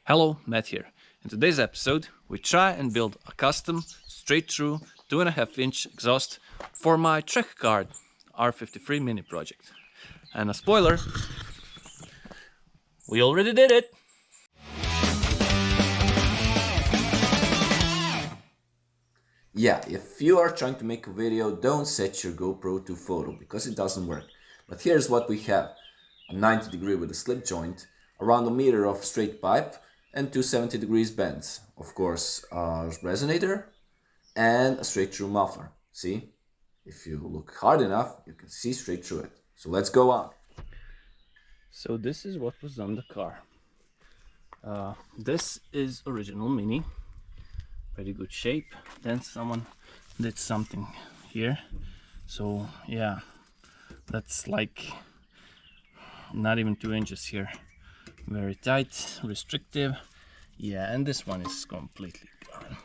Hello, Matt here. In today's episode, we try and build a custom straight-through 2.5-inch exhaust for my Trek card R53 mini project. And a spoiler, we already did it! Yeah, if you are trying to make a video, don't set your GoPro to photo because it doesn't work. But here's what we have. A 90 degree with a slip joint, around a meter of straight pipe, and two 70 degrees bends. Of course, a resonator and a straight through muffler. See? If you look hard enough, you can see straight through it. So let's go on. So this is what was on the car. This is original Mini. Pretty good shape. Then someone did something here. So yeah, that's like not even 2 inches here. Very tight, restrictive. Yeah, and this one is completely gone.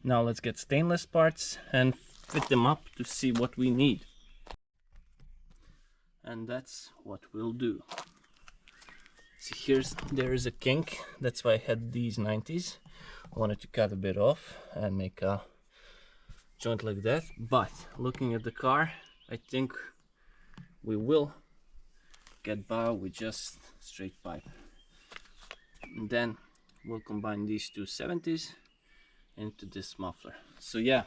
Now let's get stainless parts and fit them up to see what we need. And that's what we'll do. See, there is a kink. That's why I had these 90s. I wanted to cut a bit off and make a joint like that. But looking at the car, I think we will get by with just straight pipe. And then we'll combine these two 70s into this muffler. So yeah,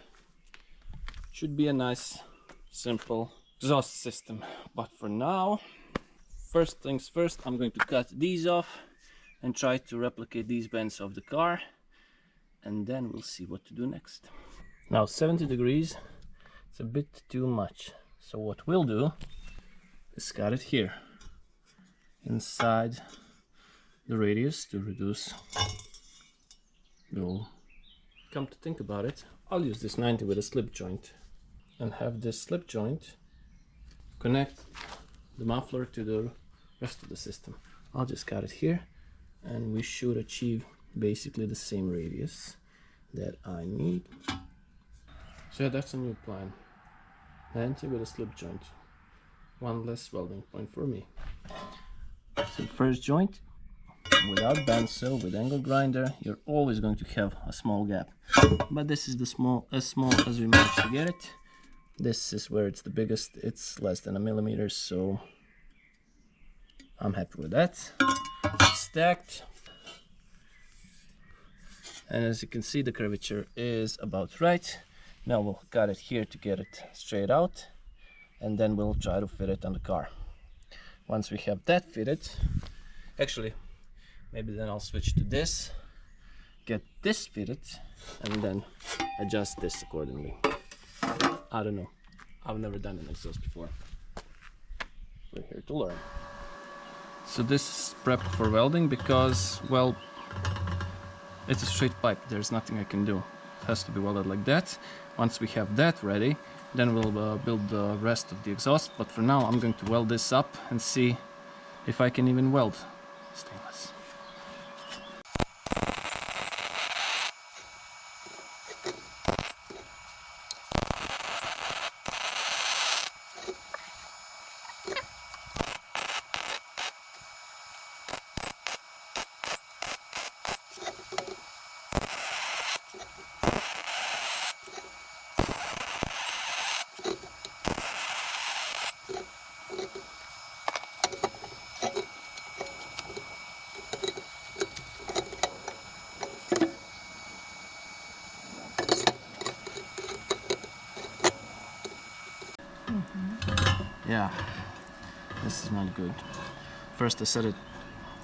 should be a nice, simple exhaust system. But for now, first things first, I'm going to cut these off and try to replicate these bends of the car, and then we'll see what to do next. Now 70 degrees, it's a bit too much. So what we'll do is cut it here inside the radius to reduce the hole. Come to think about it, I'll use this 90 with a slip joint and have this slip joint connect the muffler to the rest of the system. I'll just cut it here and we should achieve basically the same radius that I need. So yeah, that's a new plan. 90 with a slip joint. One less welding point for me. So first joint, without bandsaw, with angle grinder, you're always going to have a small gap. But this is as small as we managed to get it. This is where it's the biggest. It's less than a millimeter, so I'm happy with that. It's stacked. And as you can see, the curvature is about right. Now we'll cut it here to get it straight out, and then we'll try to fit it on the car. Once we have that fitted, actually, maybe then I'll switch to this, get this fitted, and then adjust this accordingly. I don't know. I've never done an exhaust before. We're here to learn. So this is prepped for welding because, well, it's a straight pipe. There's nothing I can do. It has to be welded like that. Once we have that ready, then we'll build the rest of the exhaust. But for now, I'm going to weld this up and see if I can even weld stainless. Yeah, this is not good. First I set it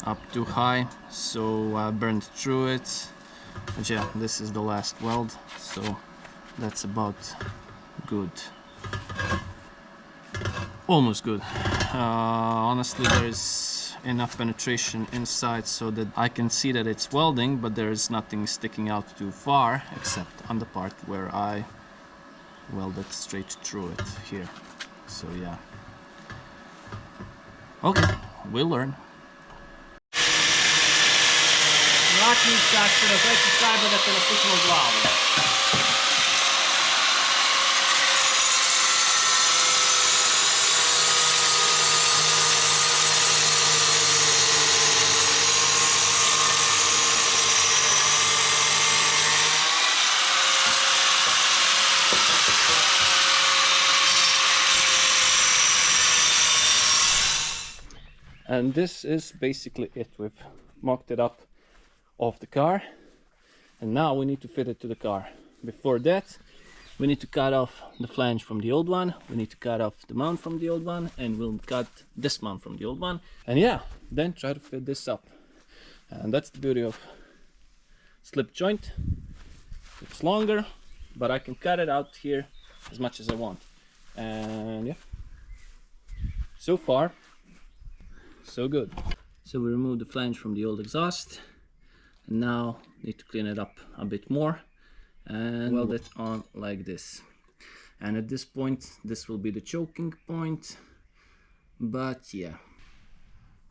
up too high, so I burned through it. But yeah, this is the last weld, so that's about good. Almost good. Honestly, there is enough penetration inside so that I can see that it's welding, but there is nothing sticking out too far, except on the part where I welded straight through it here. So yeah. Okay, we'll learn. Vraćnik se na treći sajba da te napušimo glavu. And this is basically it. We've mocked it up off the car, and now we need to fit it to the car. Before that, we need to cut off the flange from the old one, we need to cut off the mount from the old one, and we'll cut this mount from the old one, and yeah, then try to fit this up. And that's the beauty of slip joint. It's longer, but I can cut it out here as much as I want. And yeah, so far so good. So we removed the flange from the old exhaust, and now need to clean it up a bit more and weld it on like this. And at this point, this will be the choking point, but yeah.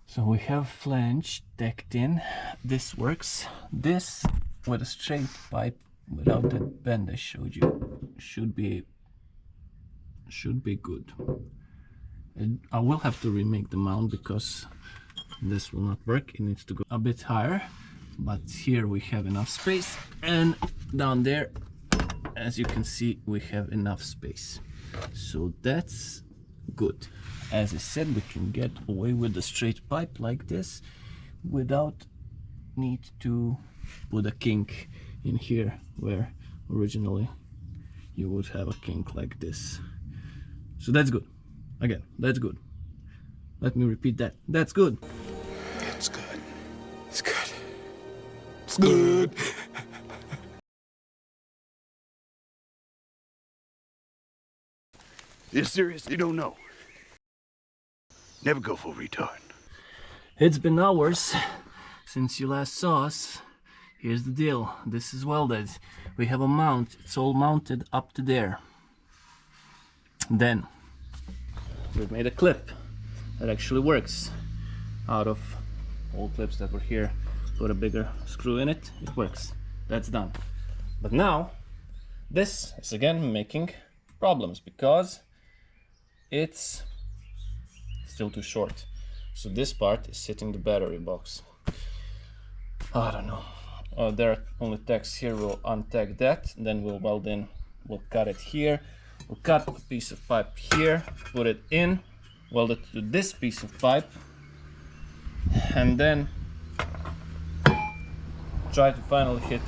So we have flange decked in. This works. This with a straight pipe without that bend I showed you should be good. And I will have to remake the mount because this will not work. It needs to go a bit higher, but here we have enough space, and down there, as you can see, we have enough space, so that's good. As I said, we can get away with the straight pipe like this without need to put a kink in here where originally you would have a kink like this. So that's good. Again, that's good. Let me repeat that. That's good. It's good. It's good. It's good. You're serious? You don't know? Never go for a retard. It's been hours since you last saw us. Here's the deal. This is welded. We have a mount. It's all mounted up to there. Then we've made a clip that actually works. Out of old clips that were here, put a bigger screw in it. It works. That's done. But now this is again making problems because it's still too short. So this part is sitting the battery box. I don't know. There are only tags here. We'll untag that, then we'll weld in. We'll cut it here. We'll cut a piece of pipe here, put it in, weld it to this piece of pipe, and then try to finally hit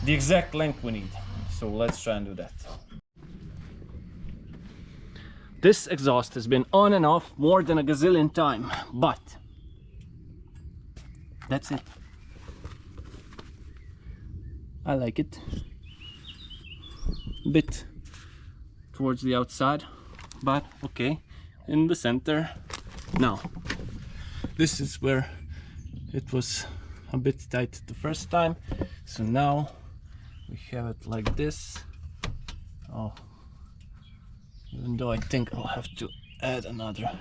the exact length we need. So let's try and do that. This exhaust has been on and off more than a gazillion times, but that's it. I like it. A bit towards the outside, but okay. In the center. Now, this is where it was a bit tight the first time, so now we have it like this. Oh, even though I think I'll have to add another,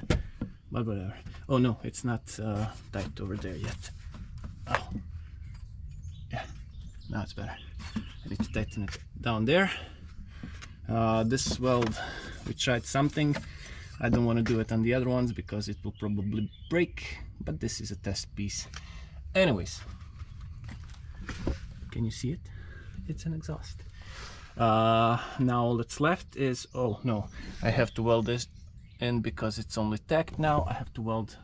but whatever. Oh no, it's not tight over there yet. Oh, yeah, now it's better. I need to tighten it down there. This weld, we tried something. I don't want to do it on the other ones because it will probably break, but this is a test piece. Anyways, can you see it? It's an exhaust. Now all that's left is, oh no, I have to weld this in because it's only tacked now. I have to weld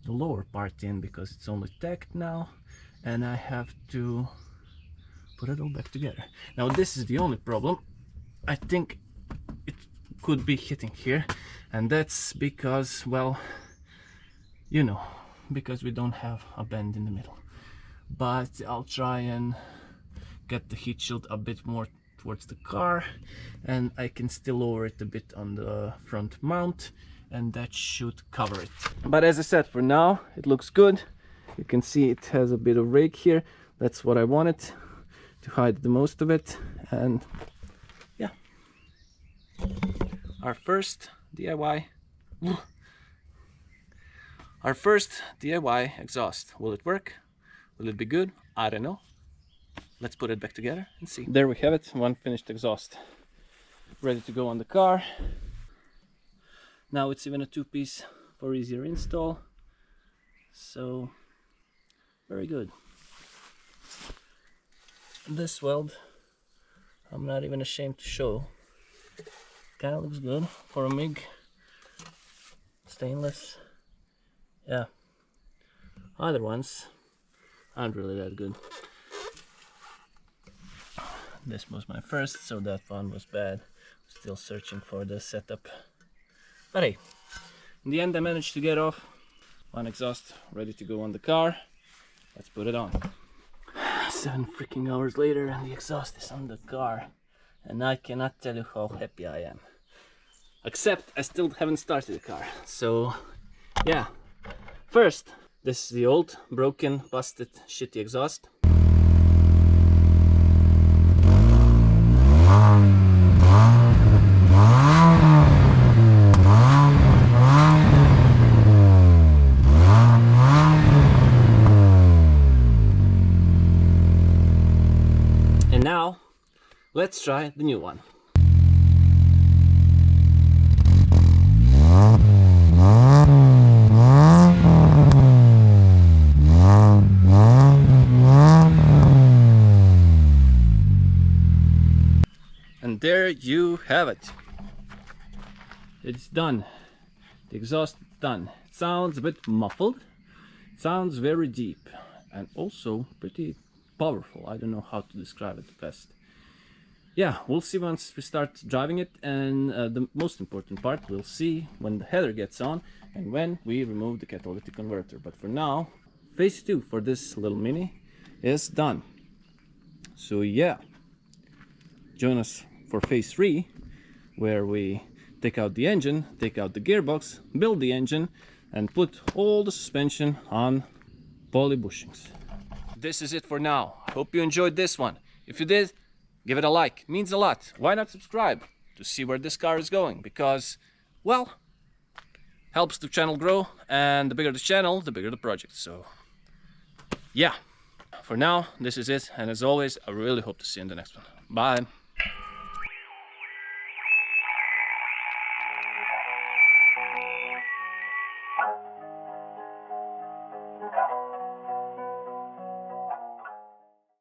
the lower part in because it's only tacked now, and I have to put it all back together. Now this is the only problem. I think it could be hitting here, and that's because, well, you know, because we don't have a bend in the middle. But I'll try and get the heat shield a bit more towards the car, and I can still lower it a bit on the front mount, and that should cover it. But as I said, for now it looks good. You can see it has a bit of rake here. That's what I wanted, to hide the most of it. And yeah, our first DIY exhaust. Will it work? Will it be good? I don't know. Let's put it back together and see. There we have it, one finished exhaust, ready to go on the car. Now it's even a two-piece for easier install, so very good. This weld, I'm not even ashamed to show. Kind of looks good for a MIG stainless. yeah, other ones aren't really that good. This was my first, so that one was bad. Still searching for the setup. But hey, in the end I managed to get off. One exhaust ready to go on the car. Let's put it on. 7 freaking hours later and the exhaust is on the car. And I cannot tell you how happy I am. Except I still haven't started the car. So yeah. First, this is the old, broken, busted, shitty exhaust. And now, let's try the new one. And there you have it. It's done. The exhaust is done. It sounds a bit muffled. It sounds very deep and also pretty powerful. I don't know how to describe it best. Yeah, we'll see once we start driving it, and the most important part we'll see when the header gets on and when we remove the catalytic converter. But for now, phase 2 for this little Mini is done. So yeah, join us for phase 3, where we take out the engine, take out the gearbox, build the engine, and put all the suspension on poly bushings. This is it for now. Hope you enjoyed this one. If you did, give it a like. It means a lot. Why not subscribe to see where this car is going? Because, well, helps the channel grow, and the bigger the channel, the bigger the project. So yeah, for now, this is it. And as always, I really hope to see you in the next one. Bye.